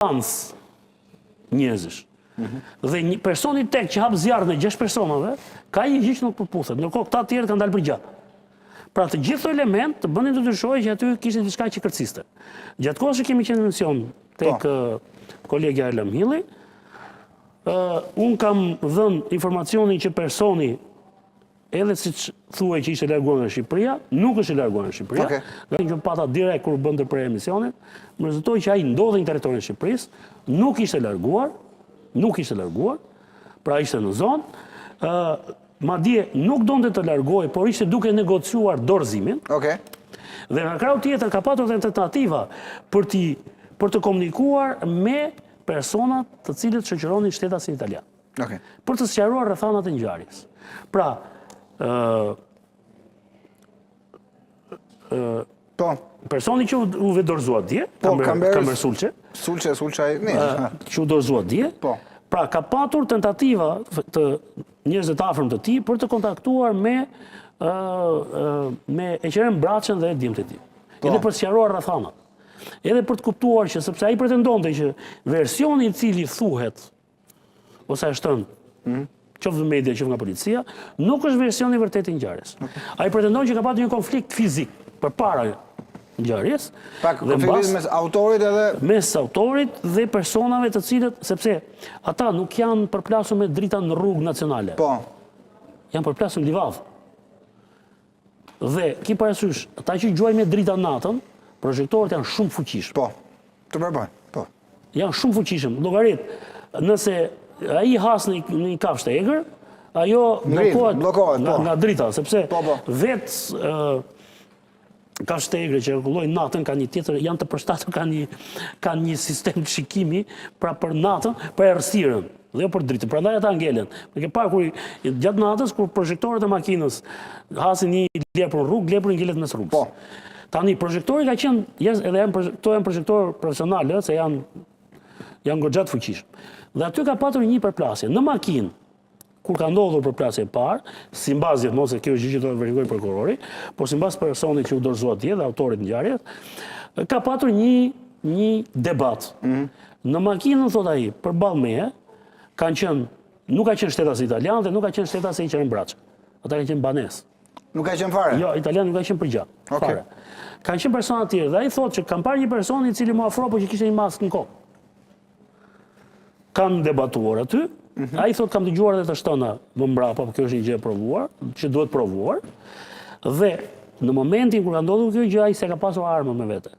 ambulancë njerëzish. Dhe një personi tek që hap zjarrin e 6 personave, ka një gjë që nuk përputhet. Ndërkohë këta të tjerë kanë dalë për gjatë. Pra të gjithë element të bënin të dyshojë që aty kishte diçka që kërciste. Gjatë kohës që kemi qenë në mision tek kolegja Elem Hilli, unë kam dhënë informacionin që personi, edhe si thuaj që ishte larguar nga Shqipëria, nuk është larguar nga Shqipëria. Nga që pata direkt kur bënte për emisionin, më rezultoi që ai ndodhej në territorin e Shqipërisë, nuk ishte larguar, pra ishte në zonë. Madje nuk donte të largohej, por ishte duke negociuar dorëzimin. Dhe nga krau tjetër ka patur tentativa për të komunikuar me personat të cilët shoqëronin shtetasin italian. Për të sqaruar rrethanat e ngjarjes. Pra, personi që u dorëzua dje, Kamber Sulçe, që u dorëzua dje, pra ka patur tentativa të njerëzve të afërm të tij për të kontaktuar me Eqerem Braçën dhe djemtë e tij. Edhe për të sqaruar rrethanat. Edhe për të kuptuar që sepse ai pretendonte që versioni i cili thuhet ose është thënë qoftë në media, qoftë nga policia, nuk është versioni i vërtetë i ngjarjes. Ai pretendon që ka patur një konflikt fizik përpara ngjarjes. Pak konflikti mes autorit edhe mes autorit dhe personave të cilët, sepse ata nuk janë përplasur me drita në rrugë nacionale. Janë përplasur në livadë. Dhe ki parasysh, ata që gjuajnë me drita natën, projektorët janë shumë fuqishëm. Të përbën. Janë shumë fuqishëm. Llogarit, nëse ai has në një kafshë të egër, ajo bllokohet nga drita, sepse vetë kafshët e egre që rregullojnë natën kanë një tjetër, janë të përshtatur, kanë një sistem shikimi pra për natën, për errësirën, dhe jo për dritën. Prandaj ata ngelen. Ne ke parë kur gjatë natës kur projektorët e makinës hasin një lepur në rrugë, lepuri ngelet mes rrugës. Tani projektori ka qenë, edhe këto janë projektorë profesionale, se janë goxha të fuqishëm. Dhe aty ka patur një përplasje në makinë. Kur ka ndodhur përplasje e parë, simbaz gjithmonë se kjo është gjë që do të verifikojë prokurori, por simbaz personit që u dorëzua dje dhe autorit ngjarjes, ka patur një debat. Në makinën, thot ai, përballë meje, nuk ka qenë shtetas italian dhe nuk ka qenë shtetas e Eqerem Braçë. Ata kanë qenë banesë. Nuk ka qenë fare? Jo, italian nuk ka qenë përgjatë. Fare. Kanë qenë persona të tjerë dhe ai thotë që kanë parë një person i cili më afro por që kishte një maskë në kokë. Kanë debatuar aty. Ai thotë kam dëgjuar edhe të shtona më mbrapa, por kjo është një gjë e provuar, që duhet provuar. Dhe në momentin kur ka ndodhur kjo gjë, ai s'e ka pasur armën me vete.